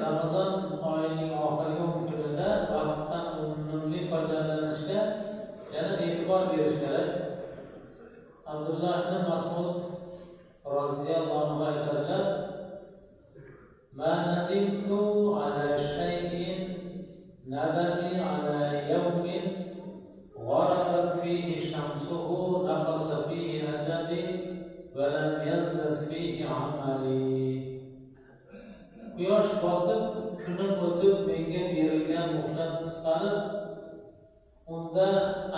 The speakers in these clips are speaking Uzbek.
Ramazon oyining oxirgi 10 kunida vaqtdan unumli foydalanishga yana e'tibor berish kerak. Abdullah ibn Mas'ud roziyallohu anhu aytadilar: "Ma nadimtu ala shay'in nadami ala yawmin gharaqat fihi shamsuhu naqasa fihi ajali va lam yazdad fihi amali." Quyosh botib, kunim o'tib, menga berilgan muhlat qisqarib, unda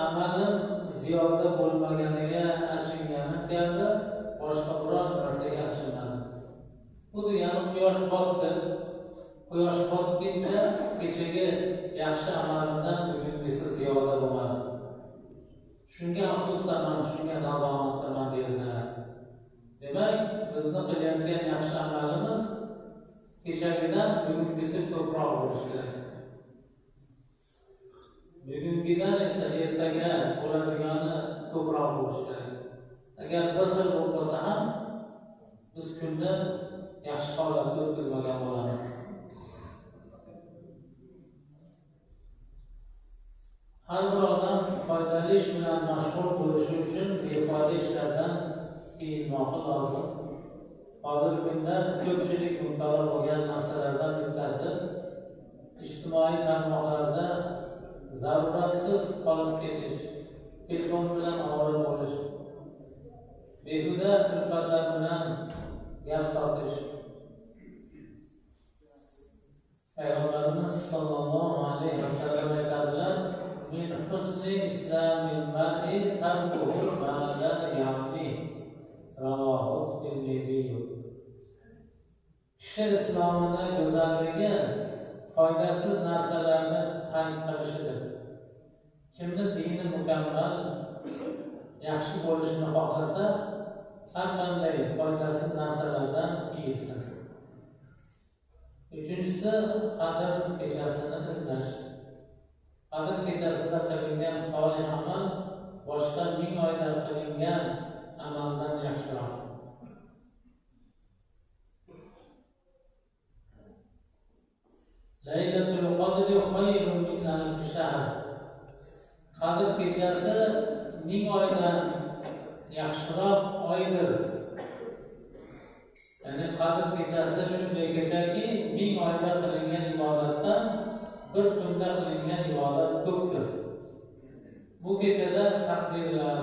amalim ziyoda bo'lmaganiga achinganim keldi, boshqa biror narsaga achinmadim. Bu degani quyosh botdi. Quyosh botguncha kechagi yaxshi amalimdan bugungisi ziyoda bo'lmadi. Shunga afsusdaman, shunga nadomat qilaman dedilar. Demak, bizni qilayotgan yaxshi amalimiz kechagidan bugungisi ko'proq bo'lishi kerak. Bugungidan esa ertaga bo'ladigani ko'proq bo'lishi kerak. Agar bir xil bo'lsa ham biz kunni yaxshi holatda o'tkazmagan bo'lamiz. Har bir odam foydali ish bilan mashg'ul bo'lishi uchun befoyda ishlardan tiyilmoqi lozim. Hozirgi kunda ko'pchilik mubtalo bo'lgan narsalardan bittasi ijtimoiy tarmoqlarda zaruratsiz qolib ketish, telefon bilan ovora bo'lish, behuda kulfatlar bilan gap sotish. Payg'ambarimiz sollallohu alayhi vasallam aytadilar: "Min husni islamil mar'i tarkuhu ma la ya'ni." Ravohu Tirmiziy. Kishi islomida go'zalligi foydasiz narsalarni tark qilishidir. Kimni dini mukammal, yaxshi bo'lishini xohlasa, har qanday foydasiz narsalardan tiyilsin. Uchinchisi, qadr kechasini izlash. Qadr kechasida qilingan solih amal boshqa 1000 oyda qilingan amaldan yaxshiroq. Laylatul qadri khayrun min alf shahr. Qadr kechasi 1000 oydan yaxshiroq oydir. Ya'ni qadr kechasi shunday kechaki 1000 oyda qilingan ibodatdan bir kunda qilingan ibodat ko'pdir. Bu kechada taqdirlar,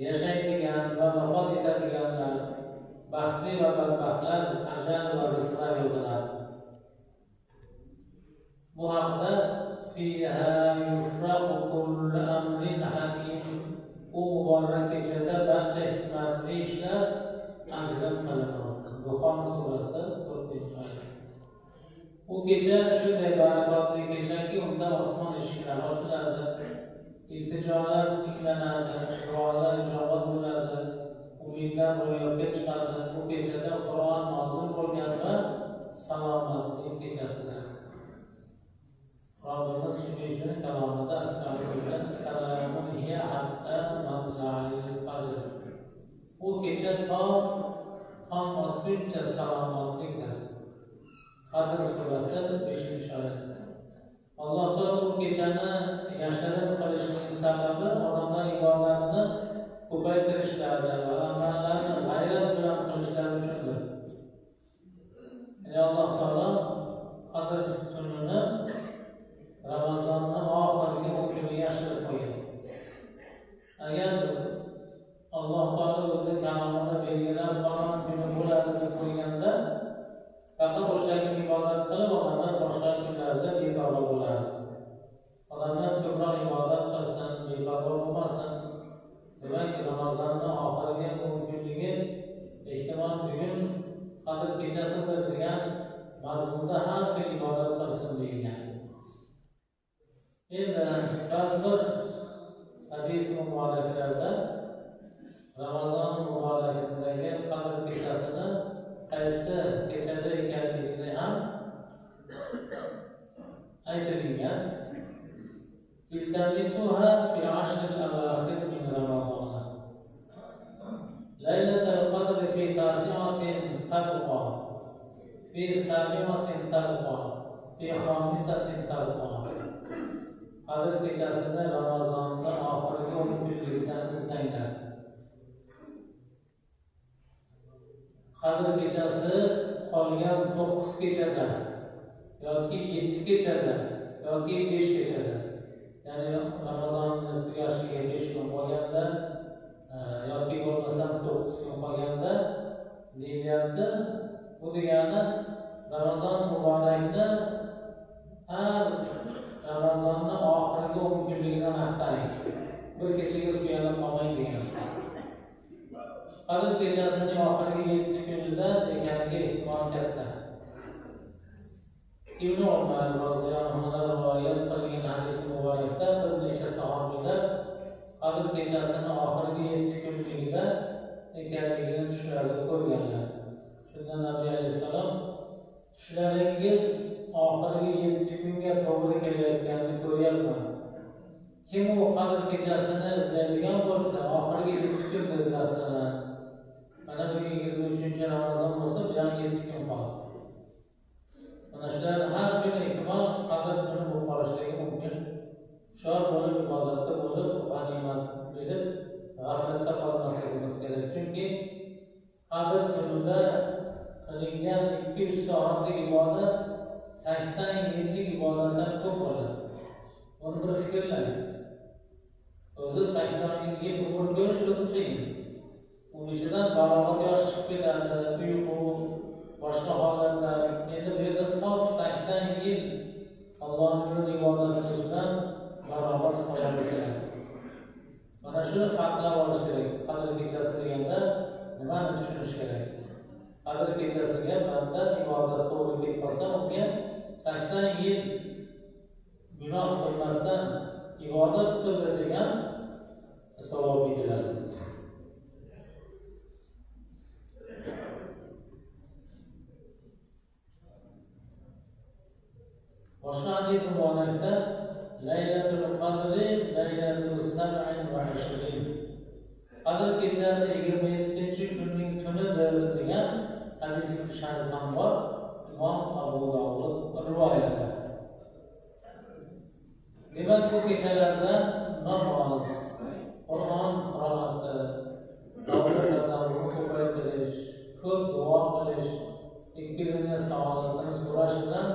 yashaydigan va vafot etadiganlar, baxtli va badbaxtlar ajal va rizqlar yoziladi. Bu haqda fiha yufraqu kullu amrin hakim. U muborak kechada barcha hikmatli ishlar ajrim qilinadi. Duxon surasida 4-oyat. Bu kecha shunday barakotli kechaki, unda osmon eshiklari ochiladi, iltijolar tinglanadi, duolar ijobat bo'ladi, umidlar ro'yobga chiqadi. Bu kechada Qur'on nozil bo'lgan va salomatlik kechasidir. Rabbimiz shuning uchun kalomida astag'firullah salamun hiya hatta matla'il fajr. Bu kecha tong otguncha salomatlikdir. Qadr surasi 5-oyat. Alloh taolo bu kechani yashirin qilishining sababi odamlar ibodatni ko'paytirishlari va amallarni g'ayrat bilan qilishlari uchundir. Alloh taolo Qadr tunini Ramazonning oxirgi 10 kuni yashirib qo'ygan. Agar Alloh taolo o'zi kalomida belgilab falon kuni bo'ladi deb qo'yganda, faqat o'sha kun ibodat qilib, odamlar boshqa kunlarda beparvo bo'ladi. Odamlar ko'proq ibodat qilsin, beparvo bo'lmasin. Demak, Ramazonning oxirgi 10 kunligi ehtimol bugun Qadr kechasidir degan mazmunda har bir ibodat qilsin deyilgan. Endi ba'zi bir hadis muboraklarda Ramazon muborakidagi Qadr kechasini qaysi kechada ekanligini ham aytilgan. Iltamisuha fi 10 al-awakhir min Ramazon. Laylatul qadr fi tasi'atin tabqa Bisamimatin tarfa, bi khamisatin tarfa. Qadr kechasini Ramazonning oxirgi 10 kunligidan izlanglar. Qadr kechasi qolgan 9 kechada yoki 7 kechada yoki 5 kechada, ya'ni Ramazonning tugashiga 5 kun qolganda yoki bo'lmasam 9 kun qolganda deyilyapti. Bu degani Ramazon muborakni har Ramazonning oxirgi 10 kunligidan maqtang. Bir kechaga suyanib qolmang degan. Qadr kechasining oxirgi 7 kunida ekaniga ehtimol katta. Ibn Umar roziyallohu anhu rivoyat qilgan hadis muborakda bir necha sahobiylar Qadr kechasining oxirgi 7 kunligida ekanligini tushlarida ko'rganlar. Shunda Nabiy alayhisalom tushlaringiz oxirgi 7 kunga to'g'ri kelayotganini ko'ryapman. Kim u Qadr kechasini izlaydigan bo'lsa, oxirgi 7 kun izlasin. Mana bugun 23 Ramazon bo'lsa, bu ham 7 kun qoldi. Mana shular har kun ehtimol Qadr kuni bo'lib qolishligi mumkin. Hushyor bo'lib, ibodatda bo'lib, g'animat bilib, g'aflatda qolmasligimiz kerak. Chunki Qadr kunida qilingan 200 soatlik ibodat 80 yillik ibodatdan ko'p bo'ladi. Buni bir fikrlang. O'zi 80 yil umr ko'rish o'zi qiyin. Uning ichidan balog'at yoshi chiqib ketadi, uyqu, boshqa holatlar. Endi bu yerda sof 80 yil Allohning yo'lida ibodat qilishdan barobar savob keladi. Mana shuni farqlab olish kerak. Qadr kechasi deganda nimani tushunish kerak? Qadr kechasiga banda ibodat to'g'ri kelib qolsa, unga 80 yil gunoh qilmasdan ibodat qildi degan savob beriladi. Boshqa hadis muborakda Laylatul Qadri Laylatul 27. Qadr kechasi 27-kunning tunidir degan hadis sharh ham bor. Imom Abu Dovud rivoyati. Demak, bu kechalarda namoz, Qur'on qiroati, Allohdan ko'paytirish, ko'p duo qilish, ikki-birini saodatini so'rash bilan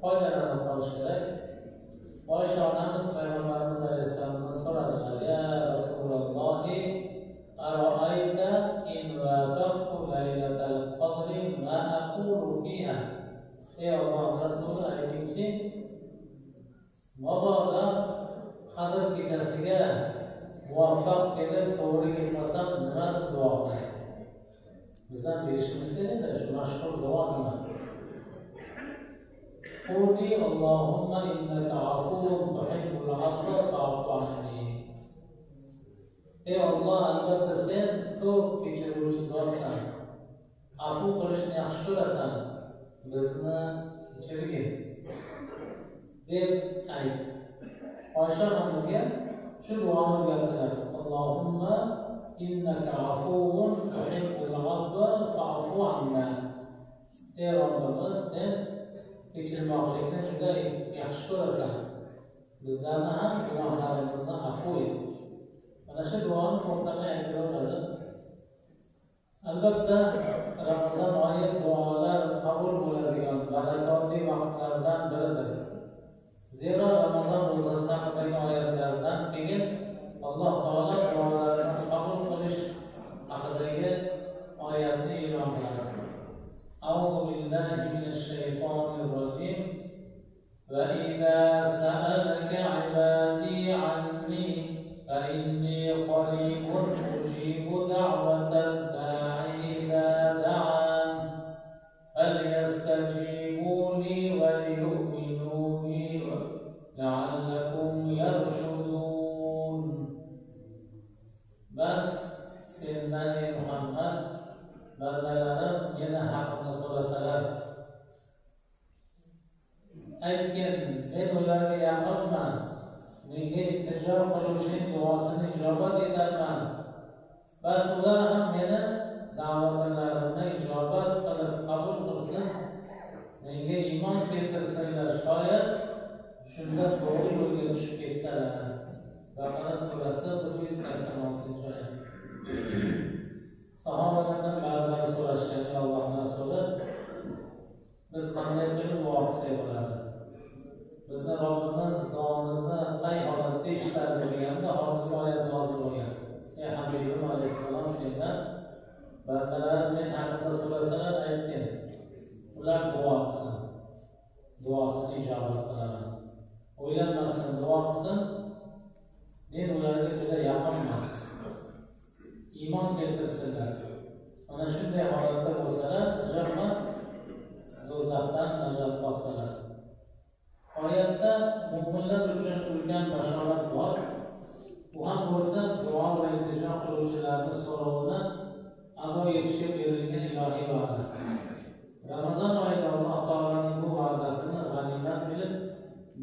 foydalanib qolish kerak. Oysha onamiz Payg'ambarimiz alayhisalomdan so'radilar: "Ya Rasululloh, aro'ayta in waqaftu laylatal qadri ma aqulu fiha?" Ey Alloh Rasuli, aytingchi, mabodo Qadr kechasiga muvaffaq kelib to'g'ri kelmasam nima duo qilay? Biz ham berishimiz kerak-da, shu mashhur duo nima? Quli Allohumma innaka afuwwun tuhibbul afwa fa'fu anni. Ey Alloh, albatta sen ko'p kechiruvchi zotsan. Afu qilishni yaxshi ko'rasan. Bizni kechirgin deb ayt. Oysha onamizga shu duoni o'rgatdilar. Allohumma innaka afuwwun tuhibbul afwa fa'fu anna. Ey Robbimiz, sen kechirmoqlikni juda yaxshi ko'rasan. Bizlarni ham gunohlarimizni afv et. Mana shu duoni to'xtamay aytilaveradi. Albatta, Ramazon oyi duolar qabul bo'ladigan barakotli vaqtlardan biridir. Zero Ramazon ro'zasi haqidagi oyatlardan keyin Alloh taolo duolarni qabul qilish haqidagi oyatni e'lon qiladi. A'udhu billahi minash shaytonir rojim. Va idza sa'alaka 'ibadi 'anni fa inni qaribun ujibu da'watad da'i idza da'an falyastajibu li wa liyu'minu bi la'allakum yarshudun. Bas sendan ey Muhammad, bandalarim meni haqimni so'rasalar, aytgin, men ularga yaqinman, menga iltijo qiluvchining duosini ijobat etarman. Bas ular ham meni da'vatlarimni ijobat qilib qabul qilsin menga iymon keltirsanglar shoyat shunda to'g'ri yo'lga tushib ketsalar. Baqara surasi 186-oyat. Sahobalardan ba'zilari so'rashgan, Allohning Rasuli, biz qanday qilib muvaffaq bo'ladi? Bizni Robbimiz duomizni qay holatda eshitadi deganda hozirgi oyat nozil bo'lgan. Ey Habibim alayhissalom, sendan bandalar men haqida so'rasalar aytgin. Ular duo qilsin. Duosini ijobat qilaman. O'ylanmasin, duo qilsin. Men ularga juda yaqinman. Iymon keltirsinlar. Mana shunday holatda bo'lsalar, ajabmas do'zaxdan najot topdilar. Oyatda mu'minlar uchun ulkan bashorat bor. Bu ham bo'lsa duo va iltijo qiluvchilarning so'rovini ado etishga berilgan ilohiy va'da. Ramazon oyida Alloh taolaning bu va'dasini g'animat bilib,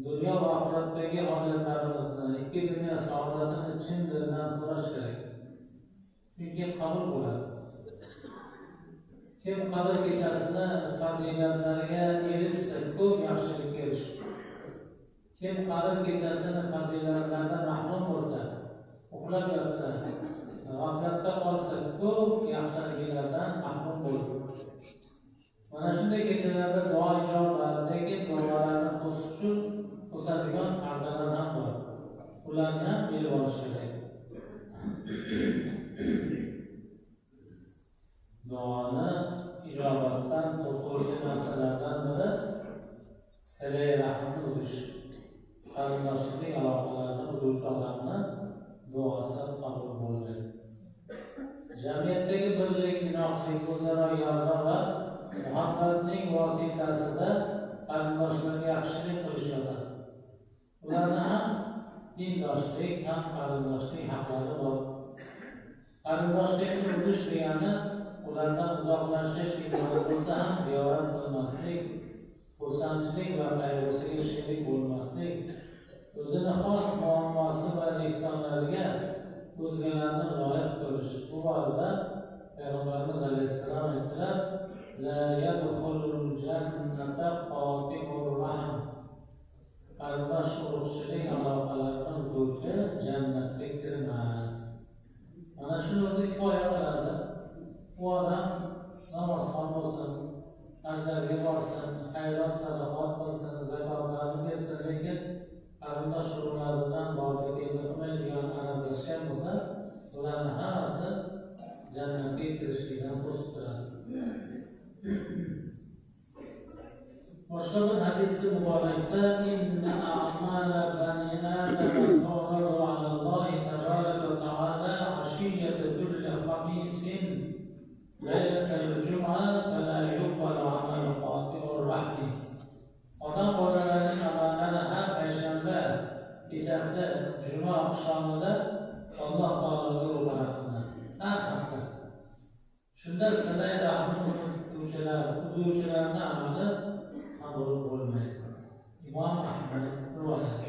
dunyo va oxiratdagi hojatlarimizni, ikki dunyo saodatini chin dildan so'rash kerak. Chunki qabul bo'ladi. Kim qadr kechasini fazilatlariga erishsa, ko'p yaxshilikka erishadi. Kim qadr kechasini fazilatlaridan mahrum bo'lsa, uxlab yotsa, g'aflatda qolsa, ko'p yaxshiliklardan mahrum bo'ladi. Mana shunday kechalarda duo ijobatidagi duolarni to'sish uchun to'sadigan pardalar ham bor. Ularni ham bilib olish kerak. Duoni ijobatdan to'suvchi narsalardan biri silay rahmni uzish. Qarindoshlik aloqalarini uzuvchi odamni duosi qabul bo'lmaydi. Jamiyatdagi birlik, inoqlik, o'zaro yordam va muhabbatning vositasida qarindoshlarga yaxshilik qilishadi. Ularni ham dindoshlik, ham qarindoshlik haqlari bor. Qarindoshlikni uzish degani ulardan uzoqlashish imkoni bo'lsa ham ziyorat qilmaslik, xursandchilik va qayg'usiga sherik bo'lmaslik, o'zini xos muammosi va ehsonlariga o'zgalarni loyiq ko'rish. Bu borada Payg'ambarimiz alayhissalom aytdilar: "La yadkhulul jannata qati'ur rahm." Qarindosh urug'chilik aloqalarini uzuvchi jannatga kirmas. Mana shu o'zi kifoya qiladi. Bu odam namozxon bo'lsin, hajlarga borsin, xayrat sadaqat qilsin, zakotlarni bersin, lekin qarindosh urug'lar bilan borga keldi qilmaydigan aralashgan bo'lsa, ularni hammasi jannatga kirishlikdan to'sib turadi. Boshqa bir hadisi muborakda inna a'mala bani adama tu'radu 'ala Allohi tabaraka va ta'ala 'ashiyata kulli khamisin laylatal jum'a fala yuqbalu 'amalu qati'ur rahim. Odam bolalarining amallari har payshanba kechasi juma oqshomida Alloh taologa ro'para qilinadi. Har hafta. Shunda silay rahmni uzuvchilarning amali qabul bo'lmaydi. Imom Ahmad rivoyat.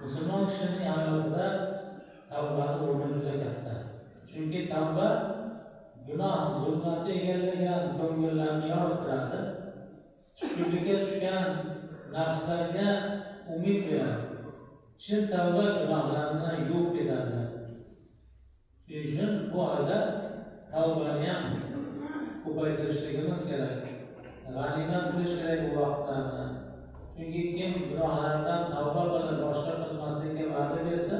Musulmon kishining hayotida tavbaning o'rni juda katta. Chunki tavba gunoh zulmatni egallagan ko'ngillarni yoritadi. Tushkunlikka tushgan nafslarga umid beradi. Chin tavba gunohlarni yo'q etadi. Shuning uchun bu oyda tavbani ham ko'paytirishligimiz kerak. G'animat qilish kerak bu vaqtlarni. Chunki kim gunohlardan tavba qilib boshqa qilmaslikka va'da bersa,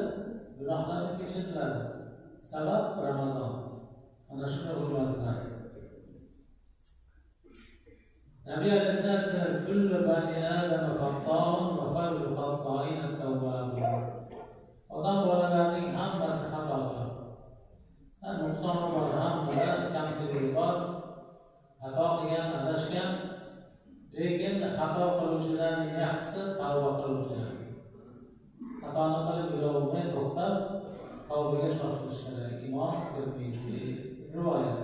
gunohlari kechiriladi. Sabab Ramazon. Mana shuni hurmatlar. Nabiy alayhisalom kullu bani adam xato'un va khayrul xato'in at-tawwabun. Odam bolalarining hammasi xatodir. Nuqsoni bor, hammalar kamchiligi bor. Xato qilgan, adashgan. Lekin xato qiluvchilarning yaxshisi tavba qiluvchilar. Xatoni qilib yuravermay to'xtab, tavbaga shoshilish kerak. Imom Tirmiziy rivoyat.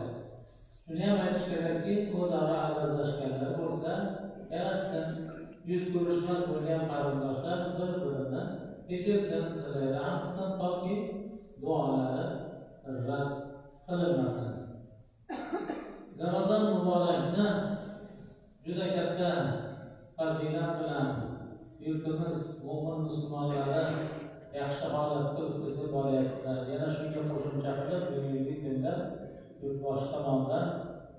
Shuni ham aytish kerakki, o'zaro arazlashganlar bo'lsa, yarashsin. Yuz ko'rishmas bo'lgan qarindoshlar bir-birini kechirsin, silay rahmsin, toki duolari rad qilinmasin. Ramazon muborakni juda katta fazilat bilan yurtimiz mo'min musulmonlari yaxshi holatda o'tkazib boryaptilar. Yana shunga qo'shimcha qilib, bugungi kunda yurtboshi tomonidan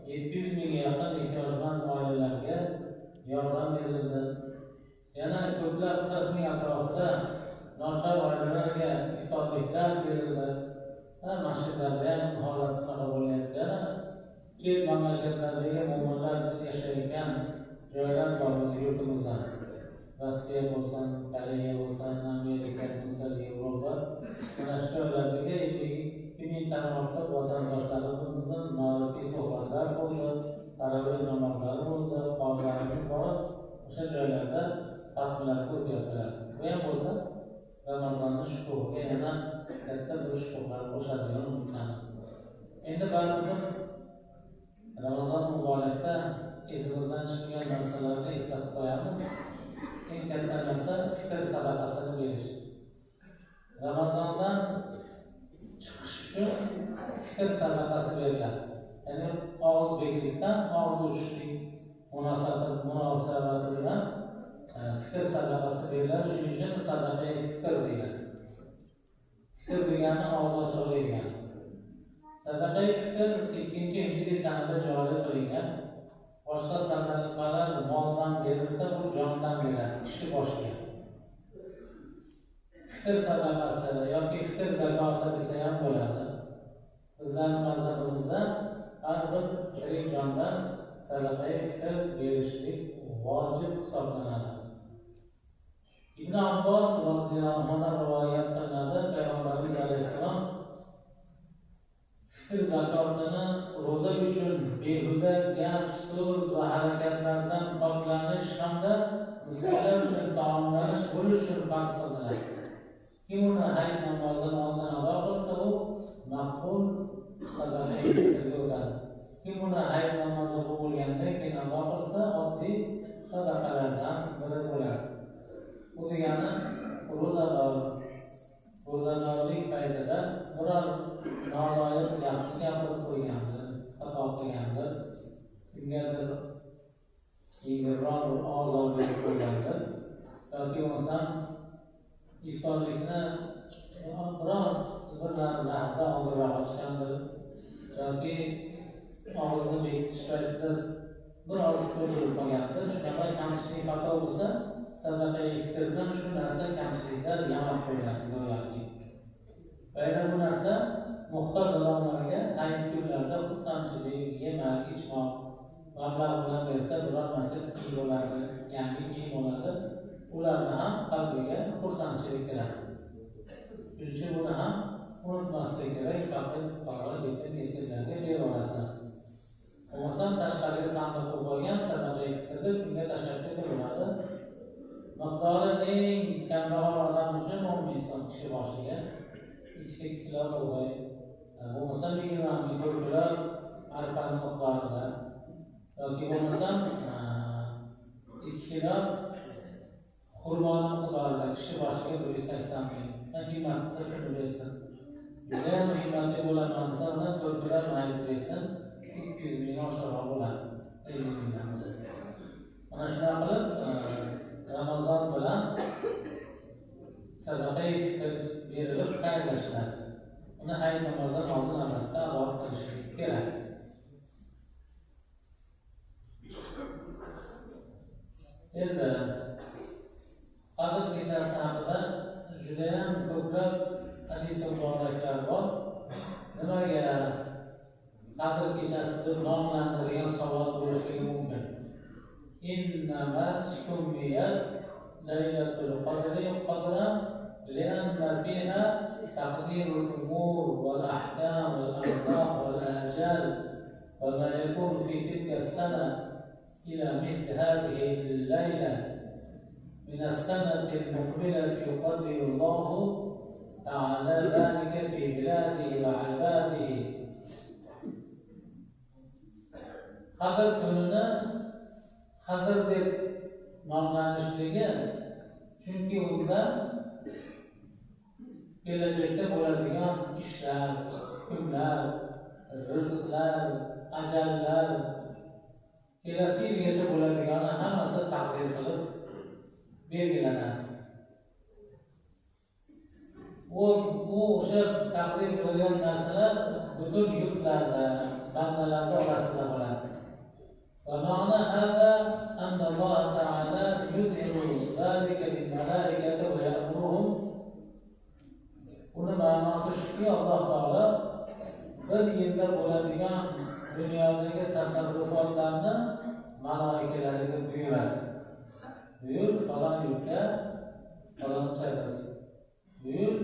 700 mingga yaqin ehtiyojmand oilalarga yordam berildi. Yana ko'plab 40 ming atrofida nochor oilalarga iftorliklar berildi. Masjidlarda ham holat shunaqa bo'lyapti. Chet mamlakatlardagi mo'minlar yashayotgan joylar bor o'z yurtimizda. Rossiya bo'lsin, Koreya bo'lsin, Amerika, Misr, Yevropa. Mana shu joylardagi 2 mingdan ortiq vatandoshlarimizdan ma'rifiy suhbatlar bo'ldi, taroveh namozlari bo'ldi, qorilarimiz borib o'sha joylarda ta'tillarga o'tyaptilar. Bu ham bo'lsa Ramazonni shukriga yana katta bir shukrlar qo'shadigan insonmiz. Endi ba'zi bir Ramazon muborakda esimizdan chiqqan narsalarni eslatib qo'yamiz. Eng katta narsa fitr sadaqasini berish. Ramazondan chiqish uchun fitr sadaqasi beriladi. Ya'ni og'iz beklikdan og'iz uchishlik munosabati bilan fitr sadaqasi beriladi. Shuning uchun sadaqa fitr deyiladi. Fitr degani og'iz ochiqlik degani. Sadaqa fitr 2-hijriy sanada joriy qilingan. Boshqa sadaqalar moldan berilsa, bu jondan beriladi, kishi boshiga. Fitr sadaqasi yoki fitr zakoti desa ham bo'ladi. Bizlarning mazhabimizda har bir tirik jondan sadaqa fitr berishlik vojib hisoblanadi. Ibn Abbos roziyallohu anhu rivoyat qilinadi, Payg'ambarimiz alayhissalom fitr zakotini ro'za uchun behuda gap, so'z va harakatlardan poklanish hamda miskinlar uchun taomlanish bo'lish uchun farz qildilar. Kim uni hayit namozidan oldin ado qilsa, u maqbul sadaqa fitrga o'tadi. Kim uni hayit namozi bo'lgandan keyin ado qilsa, oddiy sadaqalardan biri bo'ladi. Bu degani ro'zadorlik paytida biror noloyiq gapni gapirib qo'ygandir, xato qilgandir, kimgadir yengilroq bir ozor berib qo'ygandir, yoki bo'lmasam iftorlikni biroz bir lahza oldinroq ochgandir, yoki og'izni bekitish paytida biroz ko'rilib qolgandir. Shunaqa kamchilik xato bo'lsa, sadaqa fitrdan shu narsa kamchiliklar yamab qo'yiladi go'yoki. Bayram bu narsa muhtoj odamlarga hayit kunlarida xursandchilik, yemak, ichmoq mablag' bilan bersa, biror narsa kiyim bo'ladi, yangi kiyim bo'ladi, ularni ham qalbiga xursandchilik kiradi. Shuning uchun buni ham unutmaslik kerak, faqat fuqaro yetim yesirlarga beraverasizlar. Bo'lmasam tashqariga sandiq qo'ygan sadaqa fitrda shunga tashlab ketaveradi. Miqdori eng kambag'al odam uchun 10 ming so'm kishi boshiga 2 kilo bug'doy, bo'lmasa 20 ming kilo arpani miqdorida, yoki bo'lmasa 2 kilo xurmoni miqdorida kishi boshiga 180 ming. Qiymat qilsa shuni bersin. Juda ham qiymatli bo'laman desa, uni 4 kilo mayiz bersin, 200 ming oshiqroq bo'ladi. 50 mingdan bo'lsa. Mana shunday qilib Ramazon bilan sadaqa fitr berilib xayrlashiladi. Uni hayit namozidan oldin albatta ado qilish kerak. Endi Qadr kechasi haqida juda ham ko'plab hadis muboraklar bor. Nimaga Qadr kechasi deb nomlantirilgan savol bo'lishi mumkin. إنما سميت ليلة القدر قدرا لأن فيها تقدير الأمور والأحكام والأرزاق والآجال وما يكون في تلك السنة إلى مثل هذه الليلة من السنة المقبلة يقدر الله تعالى ذلك في بلاده وعباده. قدر كلنا Qadr deb nomlanishligi chunki unda kelajakda bo'ladigan ishlar, kunlar, rizqlar, ajallar, kelasi yilgacha bo'ladigani hammasi taqdir qilib belgilanadi. O'sha taqdir qilingan narsalar butun yurtlarda, bandalar orasida bo'ladi. Va ma'na hada anna Alloh taala yuzhiru zalika lil malaikati va ya'muruhum. Uni ma'nosi shuki, Alloh taolo bir yilda bo'ladigan dunyodagi tasarrufotlarni malaikalarga buyuradi. Buyur falon yurtda faloncha qiz. Buyur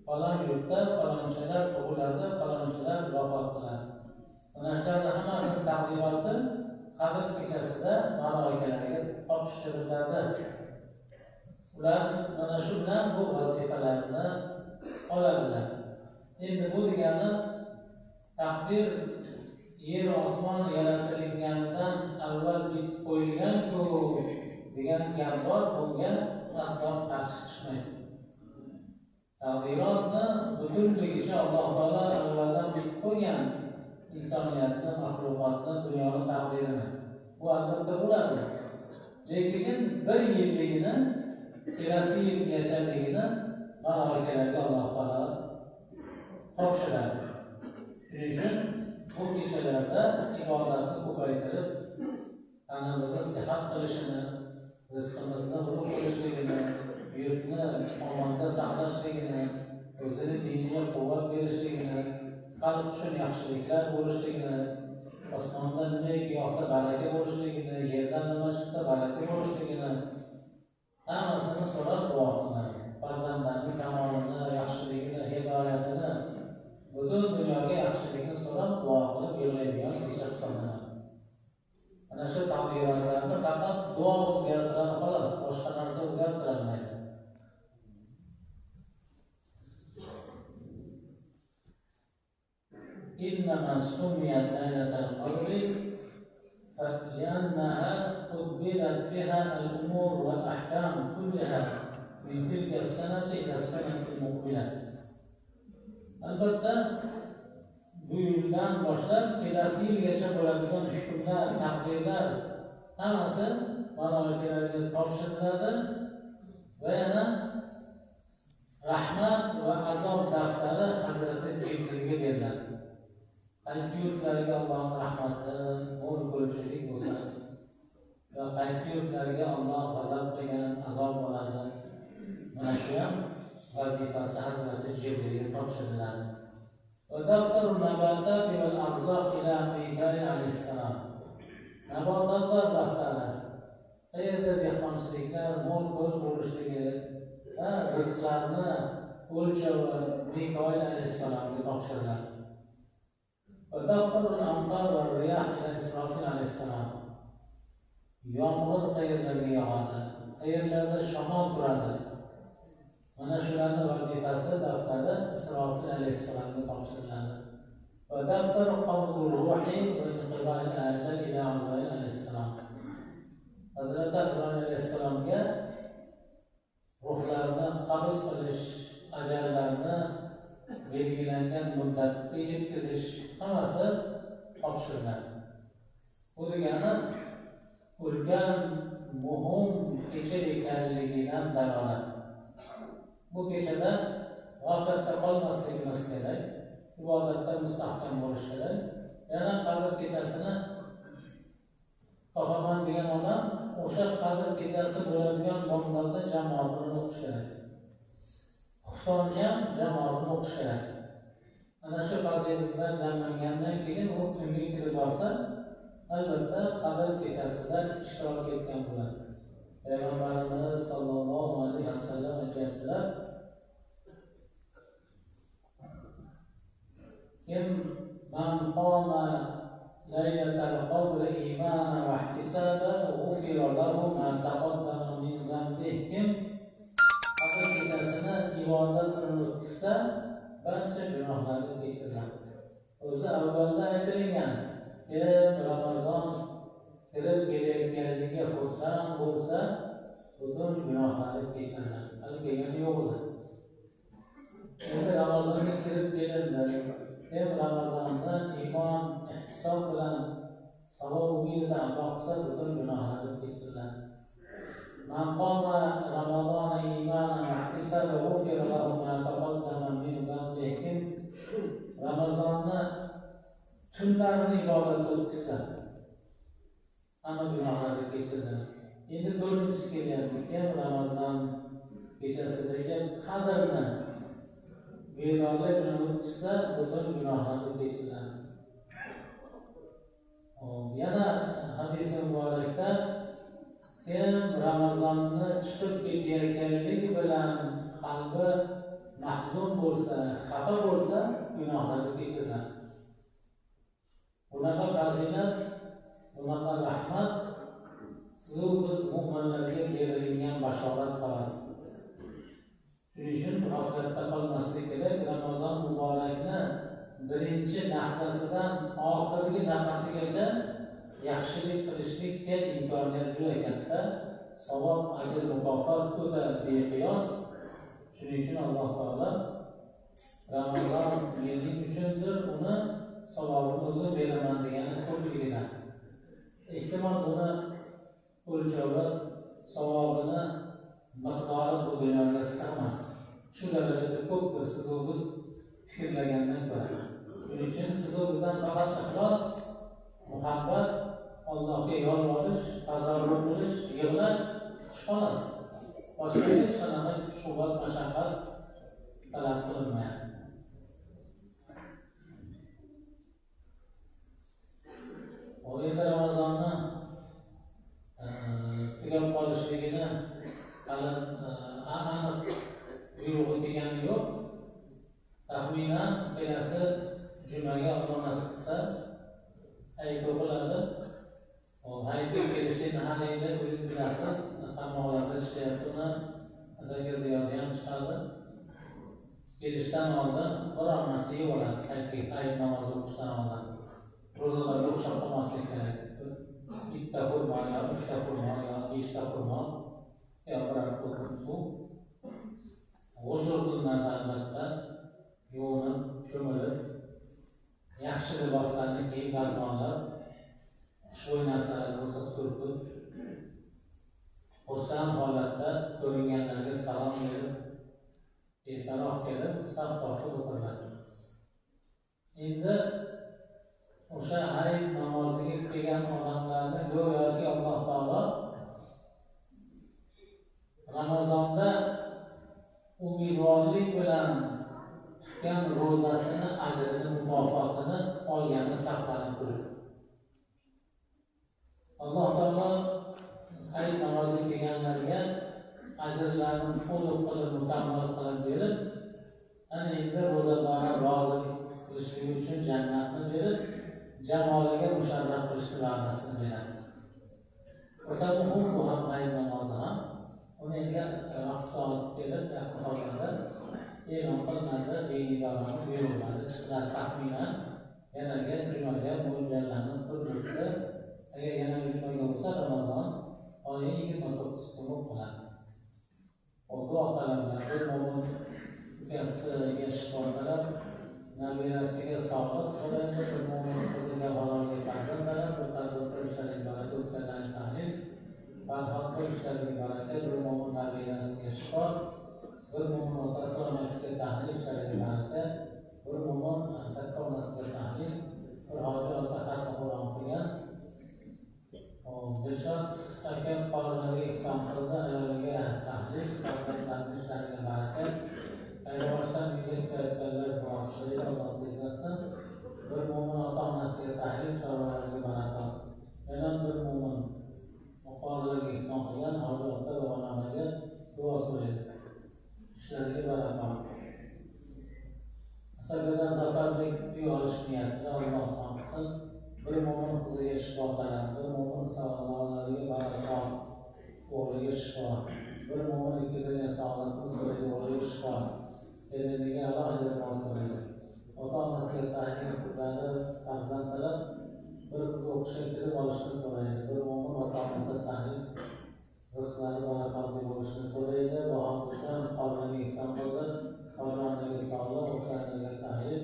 falon yurtda falonchalar tug'iladi, falonchalar vafot qiladi. Mana shularni hammasini taqdiroti qadr kechasida malaikalarga topshiriladi. Ular mana shu bilan bu vazifalarni oladilar. Endi bu degani taqdir yer osmon yaratilganidan avval bitib qo'yilgan-ku degan gap bor, bunga aslo qarshi chiqmaydi. Taqdirotni butunligicha Alloh taolo avvaldan bitib qo'ygan insoniyatni, maxluqotni, dunyoni taqdirini. Bu albatta bo'ladi. Lekin bir yilligini, kelasi yilgachaligini malaikalarga Alloh taolo topshiradi. Shuning uchun bu kechalarda ibodatni ko'paytirib, tanamizni sihat qilishini, rizqimizni urug' bo'lishligini, yurtni omonda saqlashligini, o'zini diniga quvvat berishligini, qalb uchun yaxshiliklar bo'lishligini, osmonda nima yog'sa baraka bo'lishligini, yerdan nima chiqsa baraka bo'lishligini hammasini so'rab duo qiladi. Farzandlarning kamolini, yaxshiligini, hidoyatini, butun dunyoga yaxshilikni so'rab duo qilib yo'llaydigan kecha hisoblanadi. Mana shu taqdirotlarni faqat duo o'zgartiradi xolos, boshqa narsa o'zgartirilmaydi. إنما سميت ليلة القدر لأنها قدرت فيها الأمور والأحكام كلها من تلك السنة إلى السنة المقبلة. Albatta bu yildan boshlab kelasi yilgacha bo'ladigan hukmlar, taqdirlar hammasi malaikalarga topshiriladi va yana rahmat va azob daftari Hazrati Jibrilga beriladi. Qaysi yurtlarga Allohning rahmati, mo'l bo'lishlik bo'lsa va qaysi yurtlarga Alloh g'azab qilgan, azob bo'ladi. Mana shu ham vazifasi Hazrati Jibrilga topshiriladi. Va daftarul nabatat val arzaq ila Mikail alayhissalom. Nabatotlar daftari. Qayerda dehqonchiliklar mo'l bo'lishligi va rizqlarni o'lchovi Mikail alayhissalomga topshiriladi. Va daftarul amtar va riyah ila Isroil alayhissalom. Yomg'ir qayerlarga yog'adi, qayerlarda shamol turadi. Mana shularni vazifasi daftari Isroil alayhissalomga topshiriladi. Va daftar qabul ruhi va inqibal ajal ila Azrail alayhissalom. Hazrat Azrail alayhissalomga ruhlarni qabz qilish, ajallarni belgilangan muddatga yetkazish hammasi topshiriladi. Bu degani o'lgan muhim kecha ekanligidan dalolat. Bu kechada g'aflatda qolmasligimiz kerak, ibodatda mustahkam bo'lish kerak. Yana qadr kechasini topaman degan odam o'sha qadr kechasi bo'ladigan nomlarda jamoatini o'qish kerak. Xuftonni ham jamoatini o'qish kerak. Ana shu fazilatlar jamlangandan keyin u kunga kirib borsa, albatta qadr kechasida ishtirok etgan bo'ladi. Payg'ambarimiz sallallohu alayhi vasallam aytdilar: kim man qoma laylatal qadr imanan va ihtisaban ghufira lahu ma taqaddama min dhanbihi. Kim qadr kechasini ibodat bilan o'tkazsa, barcha gunohlari kechiriladi. O'zi avvalda aytilgan, kim Ramazon kirib kelayotganligiga xursand bo'lsa, butun gunohlari kechiriladi. Hali kelgani yo'q edi. Endi Ramazonga kirib keladi. Kim Ramazonni iymon, ihtisob bilan savob umidida amal qilsa butun gunohlari kechiriladi. Man qoma Ramazon iymon va ihtisob va g'ufira lahu ma taqaddama min dhanbihi. Ramazonni tunlarini ibodat o'tkazsa hamma gunohlari kechiriladi. Endi to'rtinchisi kelyapti. Ramazon kechasidagi qadrni benorlik bilan o'tkazsa butun gunohlari kechiriladi. Yana hadis muborakda kim Ramazonni chiqib ketayotganligi bilan qalbi mahzun bo'lsa, xafa bo'lsa, gunohlari kechiriladi. Bunaqa fazilat, bunaqa rahmat sizu biz mu'minlarga berilgan bashorat xolos. Shuning uchun g'aflatda qolmaslik kerak. Ramazon muborakni birinchi lahzasidan oxirgi nafasigacha yaxshilik qilishlikka imkoniyat juda katta. Savob, ajr, mukofot juda beqiyos. Shuning uchun Alloh taolo Ramazon mening uchundir, uni savobini o'zim beraman degani ko'pligidan. Ehtimol buni o'lchovlab savobini miqdori bu dunyoga sig'mas. Shu darajada ko'pdir siz va biz fikrlagandan ko'ra. Shuning uchun siz va bizdan faqat ixlos, muhabbat, Allohga yolvorish, tazarru qilish, yig'lash, xolos. Boshqa hech qanaqa shuhrat, mashaqqat talab qilinmaydi. Endi Ramazonni tugab qolishligini hali aniq buyrug'i kelgani yo'q. Taxminan kelasi jumaga Alloh nasib qilsa hayit o'qiladi. Hayitga kelishini hali endi o'zingiz bilasiz, tarmoqlarda ishlayapti, uni azalga ziyodi ham chiqadi. Kelishdan oldin biror narsa yeb olasiz, hayit namozi o'qishdan oldin. Ro'zalarga o'xshab qolmaslik kerak. Bitta xurmo, uchta xurmo, beshta xurmo, biror ko'prik suv. G'usl qilinadi albatta, yuvinib, cho'milib, yaxshi liboslarni kiyib, dazmollab, xushbo'y narsalar bo'lsa surtib, xursand holatda ko'ringanlarga salom berib, ertaroq kelib, saf tortib o'tiriladi. Endi o'sha hayit namoziga kelgan odamlarni go'yoki Alloh taolo Ramazonda umidvorlik bilan tutgan ro'zasini, ajrini, mukofotini olganini saqlanib turibdi. Alloh taolo hayit namoziga kelganlarga ajrlarni to'liq qilib, mukammal qilib berib, ana endi ro'zadorni rozi qilishligi uchun jannatni berib, jamoliga musharraf qilishni va'dasini beradi. O'ta muhim bu hayit namozi ham. Uni endi vaqti olib kelib, yaqin hozirda e'lon qilinadi, beynidaroni buyuriladi, chiqadi taxminan yanaga jumaga mo'ljallanib turibdi. Agar yana jumaga bo'lsa, Ramazon oyi 29 kun o'qiladi. Duo qilaman, bir mo'min ukasiga shifo tilab, nabirasiga sog'lik so'raydi, bir mo'min qiziga halolga farzand tilab, bir farzandga ishlarga baraka o'tkazishni tahlil, barhaqqa ishlarga baraka, bir mo'min nabirasiga shifo, bir mo'min otasi onasiga tahlil, ishlarga baraka, bir mo'min katta onasiga tahlil, bir hoji ota xatmi Qur'on qilgan. Dilshod aka qorinlariga ihson qildi, ayoliga tahlil, farzandlarning ishlariga baraka. Hayvonlardan yuzaga chiqayotganlar duosida Alloh bezatsin. Bir mo'min ota-onasiga tahlil, chorvalariga baraka. Yana bir mo'min muqobillarga ihson qilgan hoji ota va onalarga duo so'raydi. Ishlariga baraka. Asabidan Zafarbek uy olish niyatida Alloh ihson qilsin. Bir mo'min qiziga shifo tilab, bir mo'min sog'liqlariga baraka, o'g'liga shifo. Bir mo'min ikkidan sog'liqni so'raydi, o'g'liga shifo. Keliniga alohida duo so'raydi. Ota-onasiga tahlil, qizlari farzand tilab, bir qiz o'qishga kirib olishni so'raydi. Bir mo'min ota-onasiga tahlil, rizqlari barakatli bo'lishini so'raydi. Bahodirdan qorniga ihson qildi, qorniga sog'liq, o'qishlarga tahlil,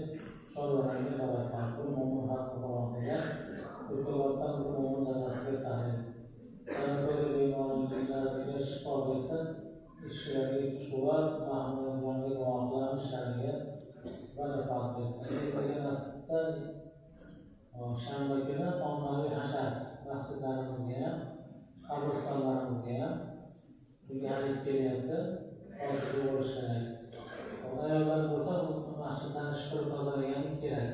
chorvalariga baraka. Bir mo'min shanba kuni ommaviy hashar masjidlarimizga ham, qabristonlarimizga ham birgalikda kelyapti. Hozir bo'lishi kerak. Ayollar bo'lsa, masjidlarni shipirib tozalagani kerak.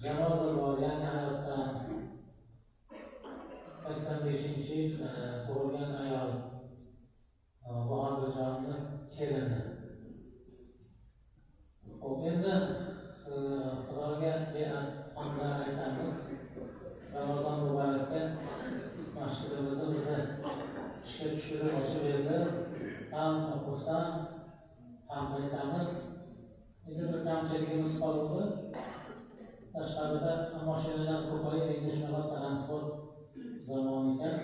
Janoza bor, yangi hayotdan 85-yil tug'ilgan ayol Bahodirjonning kelini. Endi Xudoga hamdlar aytamiz. Ramazon muborakda masjidimizni bizni ishga tushirib ochib berdi. Hamma xursand, hamd aytamiz. Endi bir kamchiligimiz qoldi. Tashqarida mashinalar ko'payib, endi shunaqa transport zamoni ekan.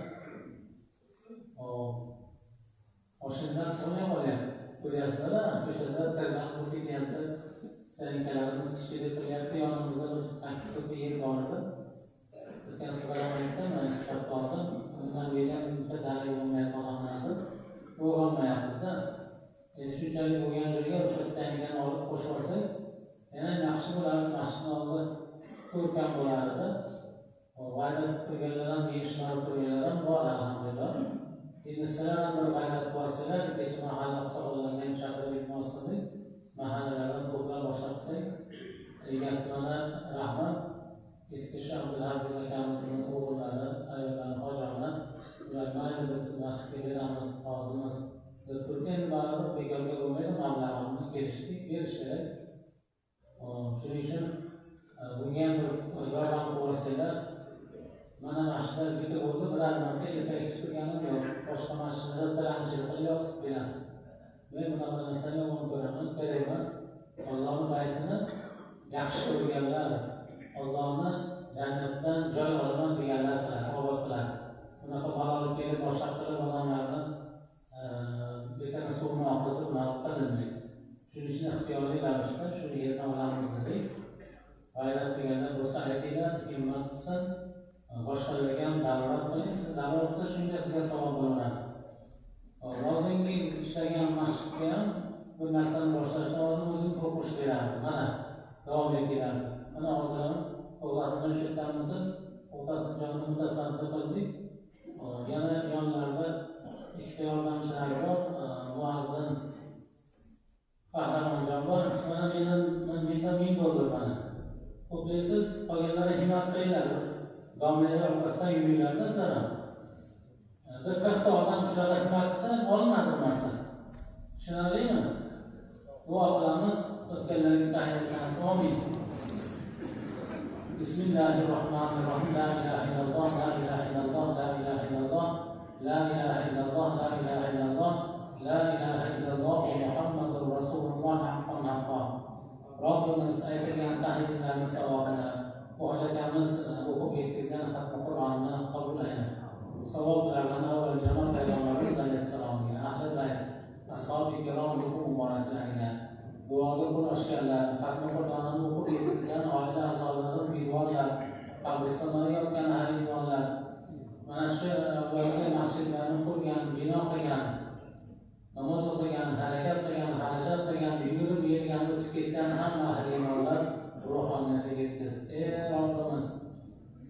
Mashinalar sig'may qolyapti. Ko'ryapsizlar, ko'chada tagdan ketyapti. Sarinkalarimiz kichkina qilyapti. Yonimizda bir 8 so'pi yer bor edi. O'tgan sig'aramayapti, mana ishlab qoldim. Undan beri bitta dalil bo'lmayapti odamlarni. O'g'ilmayapmiz-da. Endi shunchalik bo'lgan joyga o'sha stangani olib qo'shib olsak, yana yaxshi bo'lardi. Mashina oldi ko'rkam bo'lardi. G'ayrat qilganlar ham, yeyishlar qilganlar ham bor, alhamdulillah. Endi sizlar ham bir g'ayrat bo'lsalar, kecha mahalla hisoblarga ham chaqirib aytmoqchidik. Mahallalardan to'plab boshlatsak, egasi mana rahmat. Eski Abdulhafiz akamizning o'g'illari, ayollari, hojiona, ular mayli biz masjidga beramiz, hozirmiz deb turgan, baribir bekorga bo'lmaydi, mablag'ini berishdik, berish kerak. Shuning uchun bunga ham yordam qo'ysalar, mana masjidlar bitta bo'ldi, biror marta ertak turganim yo'q. Boshqa masjidlarda tilanchilik qilib yotib berasiz. Men bunaqa narsani yomon ko'raman, kerak emas. Allohning baytini yaxshi ko'rganlar, Allohni jannatdan joy olaman deganlar qiladi, obod qiladi. Bunaqa balolik kelib boshqa qilib odamlarni bekana suvni oqizib qilinmaydi. Shuning uchun ixtiyoriy ravishda shu yerdan olamiz dedik. G'ayrat qilganlar bo'lsa aytinglar, himmat qilsin. Boshqalarga ham da'vat qiling. Siz da'vat qilsa shunga sizga savob bo'laveradi. Oldingi ishlagan masjidga ham bir narsani boshlashdan oldin o'zim qo'qish berardim. Mana davom etardim. Mana hozir Allohning shu ta'minsiz o'rtasini mutasaddi qildik. Yana yonlarda ikkita yordamchilar bor, muazzin Qahramonjon bor. Mana mendan $1000 mana. Qo'playsiz, qolganlarga himmat qilinglar. Domlalar orqasidan yuringlarda sizlar. Bir katta odam shunaqa himmat qilsa, olinadi bu narsa. Tushunarlimi? Duo qilamiz, o'tganlarga tahlildan. Amin. Bismillahirrohmanirrohim. La ilaha illalloh, la ilaha illalloh, la ilaha illalloh, la ilaha illalloh, la ilaha illalloh, la ilaha illalloh Muhammadur Rasululloh haqqan haqqan. Robbimiz aytgan tahlillarning savobini, hojatimiz o'qib yetkazgan xatmi Qur'onni qabul ayla. Savoblardan avval janob payg'ambarimiz alayhissalomga, ahli bayt, ashabi kirom muboraklarga, duoga qo'shganlar, xatmi Qur'onni o'qib yetkazgan oila a'zolari, buyurlar, qabristonlarda yotgan ahliyonlar, mana shu avvalgi masjidlarni qurgan, bino qilgan, namoz o'qigan, harakat qilgan, xarajat qilgan, yurib yurgan, o'tib ketgan hamma ahliyonlar ruhoniyatga yetkiz. Ey Robbimiz,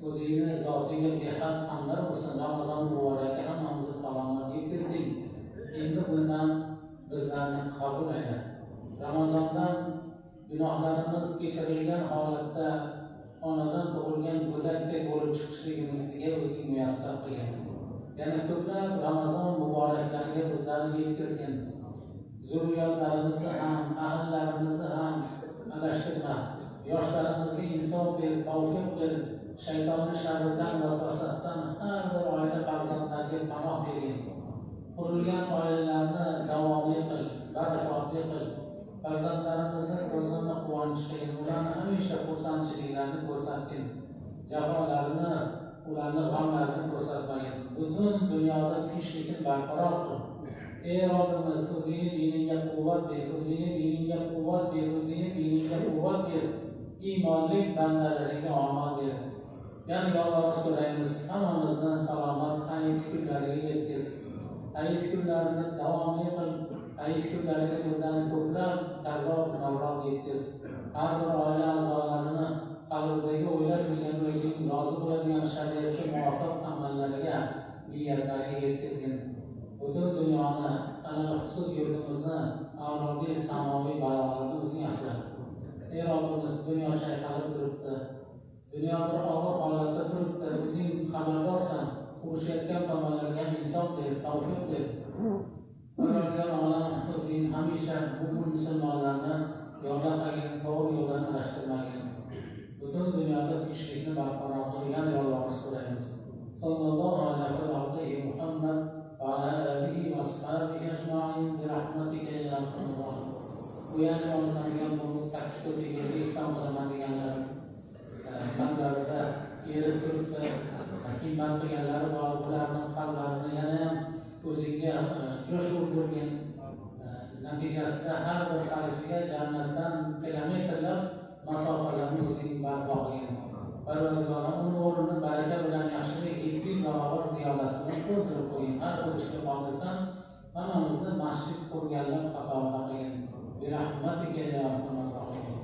o'zingni zotiga behad hamdlar bo'lsin. Ramazon muborakka hammamizni salomat yetkazing. Endi bundan bizlarni qabul ayla. Ramazondan gunohlarimiz kechirilgan holatda onadan tug'ilgan go'dakdek bo'lib chiqishligimizga o'zing muyassar qilgin. Yana ko'plab Ramazon muboraklariga bizlarni yetkazgin. Zurriyotlarimizni ham, ahillarimizni ham adashtirma. Yoshlarimizga insof ber, tavfiq ber. Shaytonning sharridan vasvasasidan har bir oila farzandlariga panoh bergin. Qurilgan oilalarni davomli qil, barakotli qil. Farzandlarimizni ko'zini quvonch qilgin. Ularni hamisha xursandchiliklarni ko'rsatgin. Jafolarini, ularni g'amlarini ko'rsatmagin. Butun dunyoda tinchlikni barqaror qil. Ey Robbimiz, o'zingni diningga quvvat ber, o'zingni diningga quvvat ber, o'zingni diningga quvvat ber. Iymonli bandalariga omad ber. Yana yolg'on so'raymiz, hammamizdan salomat hayot kunlariga yetkiz. hayit kunlarini davomli qil, hayit kunlariga o'zlarini ko'plab takror yetkiz. Har bir oila a'zolarini qalbidagi o'ylab bilgan o'zing rozi bo'ladigan shariatga muvofiq amallarga, niyatlarga yetkazgin. Butun dunyoni, alal-xusus yurtimizni avlodli samoviy balolarni o'zing asra. Ey Robbimiz, dunyo chayqalib turibdi. Dunyo bir og'ir holatda turibdi. O'zing xabardorsan. Urushayotgan tomonlarga insof ber, tavfiq ber. Ularga olam o'zing hamisha mu'min musulmonlarni yo'llag'in, to'g'ri yo'ldan adashtirmagin. Butun dunyoda tinchlikni barqaror qilgan yo'llarni so'raymiz. Sallallohu alayhi va Muhammad va ala alihi va ashabihi ajma'in bi rahmatika ya arhamar rohimin. Bu yana olinadigan bu 8 so'zga ehson qilaman deganlar qalblarida erib turibdi. Himmat qilganlari bor, ularning qalblarini yana ham o'zingga jo'sh urdirgin. Natijasida har bir farisga jannatdan kilometrlar masofalarni o'zing barpo qilgin. Parvardigor uning o'rnini baraka bilan yaxshilik 200 barobar ziyodasini to'ldirib qo'ying. Har bir ishga qodirsan, hammamizni masjid qurganlar qatorida qilgin. Bi rahmatika ya arhamar rohimin.